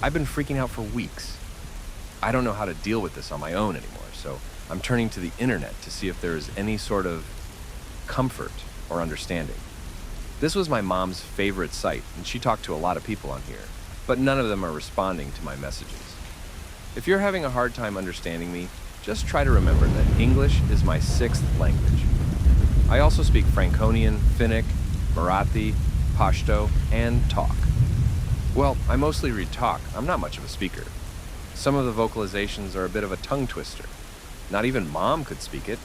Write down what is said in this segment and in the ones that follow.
I've been freaking out for weeks. I don't know how to deal with this on my own anymore, so I'm turning to the internet to see if there is any sort of comfort or understanding. This was my mom's favorite site, and she talked to a lot of people on here, but none of them are responding to my messages. If you're having a hard time understanding me, just try to remember that English is my sixth language. I also speak Franconian, Finnic, Marathi, Pashto, and talk. Well, I mostly read talk. I'm not much of a speaker. Some of the vocalizations are a bit of a tongue twister. Not even Mom could speak it.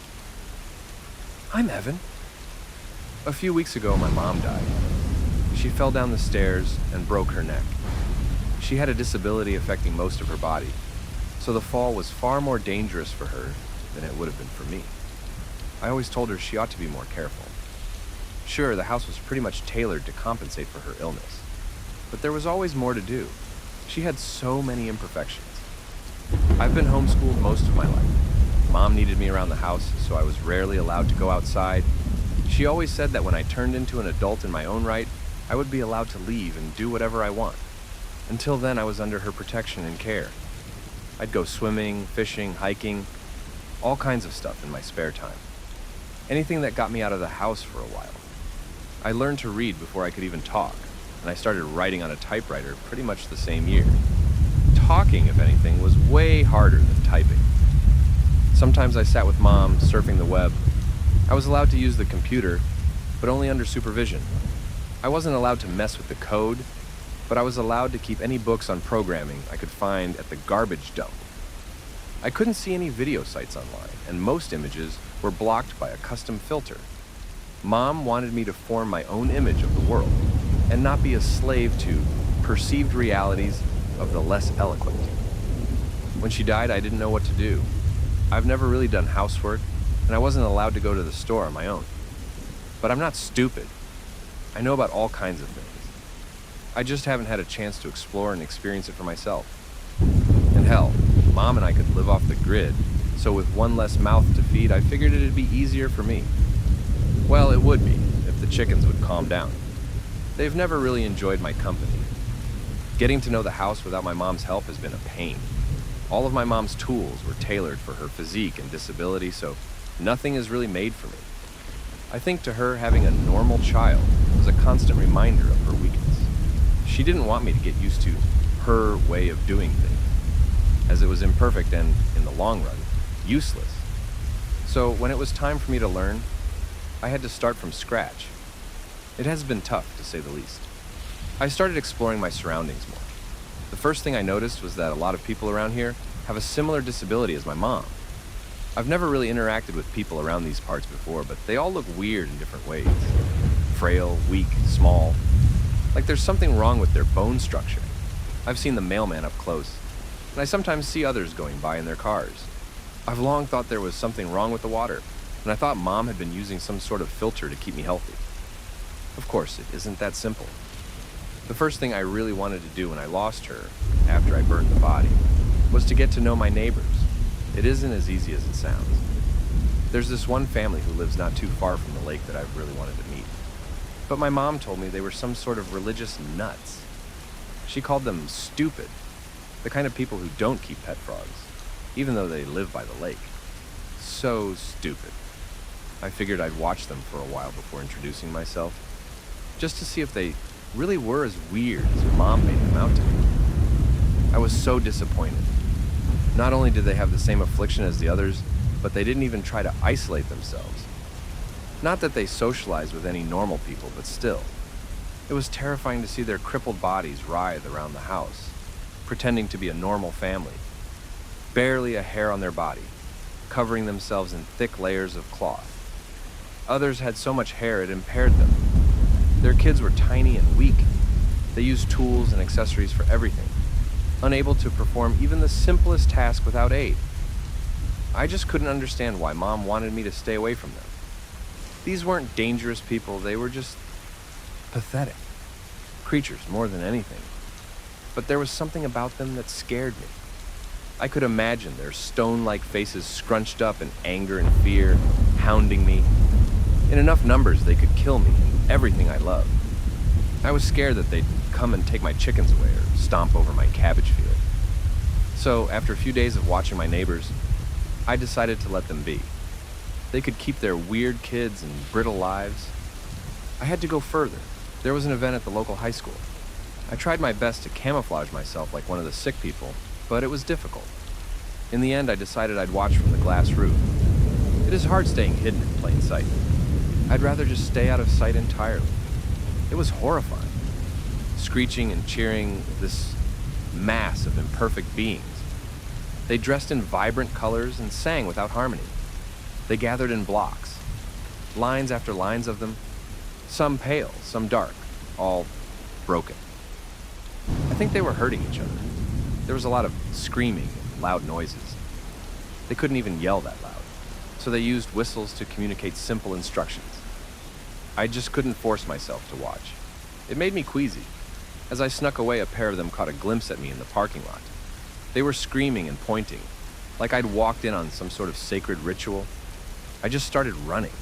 I'm Evan. A few weeks ago, my mom died. She fell down the stairs and broke her neck. She had a disability affecting most of her body, so the fall was far more dangerous for her than it would have been for me. I always told her she ought to be more careful. Sure, the house was pretty much tailored to compensate for her illness, but there was always more to do. She had so many imperfections. I've been homeschooled most of my life. Mom needed me around the house, so I was rarely allowed to go outside. She always said that when I turned into an adult in my own right, I would be allowed to leave and do whatever I want. Until then, I was under her protection and care. I'd go swimming, fishing, hiking, all kinds of stuff in my spare time. Anything that got me out of the house for a while. I learned to read before I could even talk, and I started writing on a typewriter pretty much the same year. Talking, if anything, was way harder than typing. Sometimes I sat with Mom, surfing the web. I was allowed to use the computer, but only under supervision. I wasn't allowed to mess with the code, but I was allowed to keep any books on programming I could find at the garbage dump. I couldn't see any video sites online, and most images were blocked by a custom filter. Mom wanted me to form my own image of the world, and not be a slave to perceived realities of the less eloquent. When she died, I didn't know what to do. I've never really done housework, and I wasn't allowed to go to the store on my own. But I'm not stupid. I know about all kinds of things. I just haven't had a chance to explore and experience it for myself. And hell, Mom and I could live off the grid, so with one less mouth to feed, I figured it'd be easier for me. Well, it would be, if the chickens would calm down. They've never really enjoyed my company. Getting to know the house without my mom's help has been a pain. All of my mom's tools were tailored for her physique and disability, so nothing is really made for me. I think to her, having a normal child was a constant reminder of her weakness. She didn't want me to get used to her way of doing things, as it was imperfect and, in the long run, useless. So when it was time for me to learn, I had to start from scratch. It has been tough, to say the least. I started exploring my surroundings more. The first thing I noticed was that a lot of people around here have a similar disability as my mom. I've never really interacted with people around these parts before, but they all look weird in different ways. Frail, weak, small. Like there's something wrong with their bone structure. I've seen the mailman up close, and I sometimes see others going by in their cars. I've long thought there was something wrong with the water, and I thought Mom had been using some sort of filter to keep me healthy. Of course, it isn't that simple. The first thing I really wanted to do when I lost her, after I burned the body, was to get to know my neighbors. It isn't as easy as it sounds. There's this one family who lives not too far from the lake that I've really wanted to meet. But my mom told me they were some sort of religious nuts. She called them stupid, the kind of people who don't keep pet frogs, even though they live by the lake. So stupid. I figured I'd watch them for a while before introducing myself, just to see if they really were as weird as Mom made them out to be. I was so disappointed. Not only did they have the same affliction as the others, but they didn't even try to isolate themselves. Not that they socialized with any normal people, but still. It was terrifying to see their crippled bodies writhe around the house, pretending to be a normal family. Barely a hair on their body, covering themselves in thick layers of cloth. Others had so much hair it impaired them. Their kids were tiny and weak. They used tools and accessories for everything, unable to perform even the simplest task without aid. I just couldn't understand why Mom wanted me to stay away from them. These weren't dangerous people, they were just pathetic. Creatures more than anything. But there was something about them that scared me. I could imagine their stone-like faces scrunched up in anger and fear, hounding me. In enough numbers, they could kill me and everything I loved. I was scared that they'd come and take my chickens away or stomp over my cabbage field. So, after a few days of watching my neighbors, I decided to let them be. They could keep their weird kids and brittle lives. I had to go further. There was an event at the local high school. I tried my best to camouflage myself like one of the sick people, but it was difficult. In the end, I decided I'd watch from the glass roof. It is hard staying hidden in plain sight. I'd rather just stay out of sight entirely. It was horrifying. Screeching and cheering, this mass of imperfect beings. They dressed in vibrant colors and sang without harmony. They gathered in blocks, lines after lines of them, some pale, some dark, all broken. I think they were hurting each other. There was a lot of screaming and loud noises. They couldn't even yell that loud, so they used whistles to communicate simple instructions. I just couldn't force myself to watch. It made me queasy. As I snuck away, a pair of them caught a glimpse at me in the parking lot. They were screaming and pointing, like I'd walked in on some sort of sacred ritual. I just started running.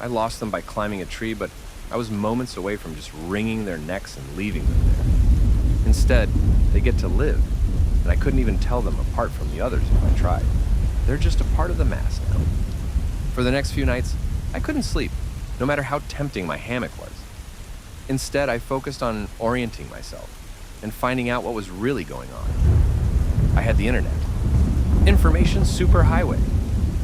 I lost them by climbing a tree, but I was moments away from just wringing their necks and leaving them there. Instead, they get to live, and I couldn't even tell them apart from the others if I tried. They're just a part of the mass now. For the next few nights, I couldn't sleep, no matter how tempting my hammock was. Instead, I focused on orienting myself and finding out what was really going on. I had the internet. Information superhighway.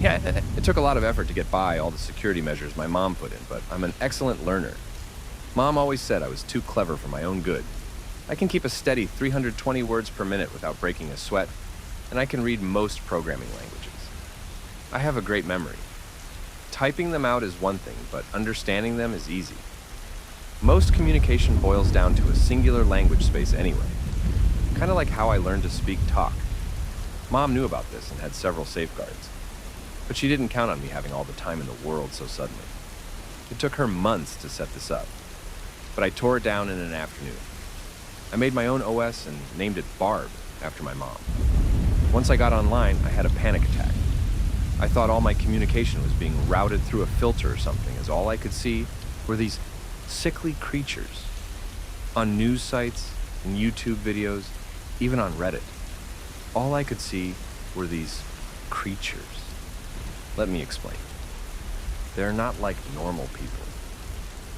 Yeah, it took a lot of effort to get by all the security measures my mom put in, but I'm an excellent learner. Mom always said I was too clever for my own good. I can keep a steady 320 words per minute without breaking a sweat, and I can read most programming languages. I have a great memory. Typing them out is one thing, but understanding them is easy. Most communication boils down to a singular language space anyway. Kind of like how I learned to speak talk. Mom knew about this and had several safeguards. But she didn't count on me having all the time in the world so suddenly. It took her months to set this up. But I tore it down in an afternoon. I made my own OS and named it Barb after my mom. Once I got online, I had a panic attack. I thought all my communication was being routed through a filter or something, as all I could see were these sickly creatures. On news sites, in YouTube videos, even on Reddit. All I could see were these creatures. Let me explain. They're not like normal people.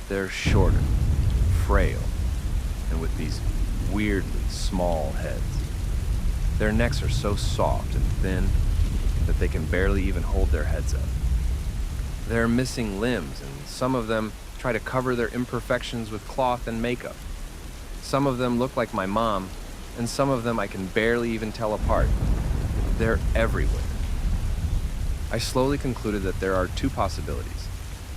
They're shorter, frail, and with these weirdly small heads. Their necks are so soft and thin that they can barely even hold their heads up. They're missing limbs, and some of them try to cover their imperfections with cloth and makeup. Some of them look like my mom, and some of them I can barely even tell apart. They're everywhere. I slowly concluded that there are two possibilities.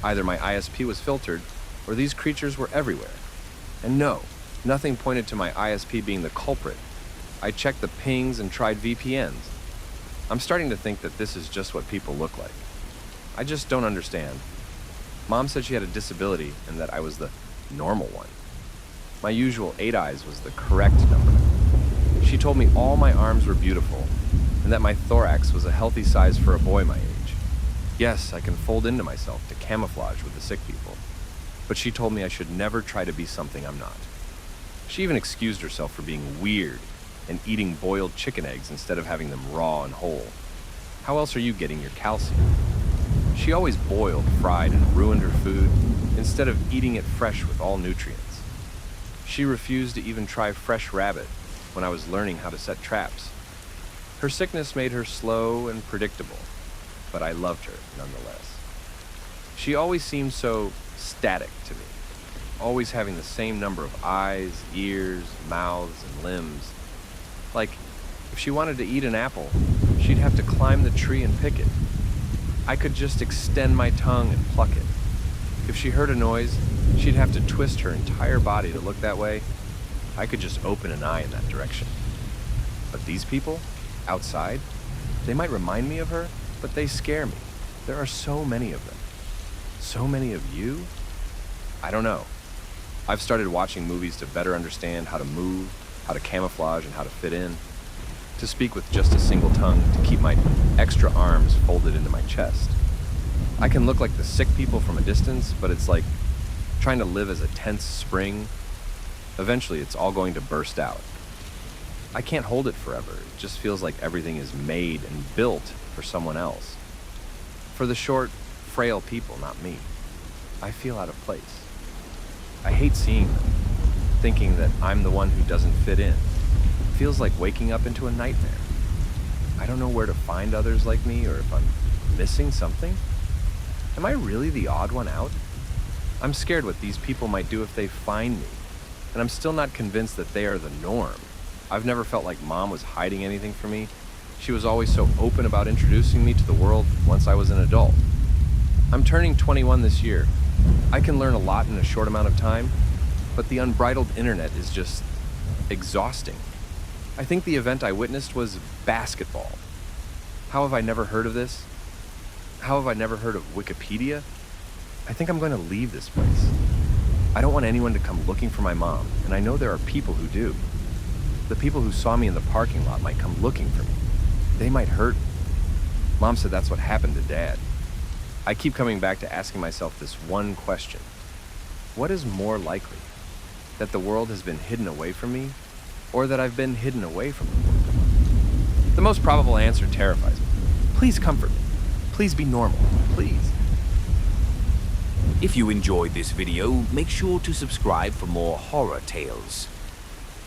Either my ISP was filtered, or these creatures were everywhere. And no, nothing pointed to my ISP being the culprit. I checked the pings and tried VPNs. I'm starting to think that this is just what people look like. I just don't understand. Mom said she had a disability and that I was the normal one. My usual 8 eyes was the correct number. She told me all my arms were beautiful and that my thorax was a healthy size for a boy my age. Yes, I can fold into myself to camouflage with the sick people, but she told me I should never try to be something I'm not. She even excused herself for being weird and eating boiled chicken eggs instead of having them raw and whole. How else are you getting your calcium? She always boiled, fried, and ruined her food instead of eating it fresh with all nutrients. She refused to even try fresh rabbit when I was learning how to set traps. Her sickness made her slow and predictable, but I loved her nonetheless. She always seemed so static to me, always having the same number of eyes, ears, mouths, and limbs. Like, if she wanted to eat an apple, she'd have to climb the tree and pick it. I could just extend my tongue and pluck it. If she heard a noise, she'd have to twist her entire body to look that way. I could just open an eye in that direction. But these people, outside, they might remind me of her, but they scare me. There are so many of them. So many of you? I don't know. I've started watching movies to better understand how to move, how to camouflage, and how to fit in. To speak with just a single tongue, to keep my extra arms folded into my chest. I can look like the sick people from a distance, but it's like trying to live as a tense spring Eventually, it's all going to burst out. I can't hold it forever. It just feels like everything is made and built for someone else. For the short, frail people, not me. I feel out of place. I hate seeing them, thinking that I'm the one who doesn't fit in. It feels like waking up into a nightmare. I don't know where to find others like me or if I'm missing something. Am I really the odd one out? I'm scared what these people might do if they find me, and I'm still not convinced that they are the norm. I've never felt like Mom was hiding anything from me. She was always so open about introducing me to the world once I was an adult. I'm turning 21 this year. I can learn a lot in a short amount of time, but the unbridled internet is just exhausting. I think the event I witnessed was basketball. How have I never heard of this? How have I never heard of Wikipedia? I think I'm going to leave this place. I don't want anyone to come looking for my mom, and I know there are people who do. The people who saw me in the parking lot might come looking for me. They might hurt me. Mom said that's what happened to Dad. I keep coming back to asking myself this one question. What is more likely? That the world has been hidden away from me, or that I've been hidden away from the world? The most probable answer terrifies me. Please comfort me. Please be normal. Please. If you enjoyed this video, make sure to subscribe for more horror tales.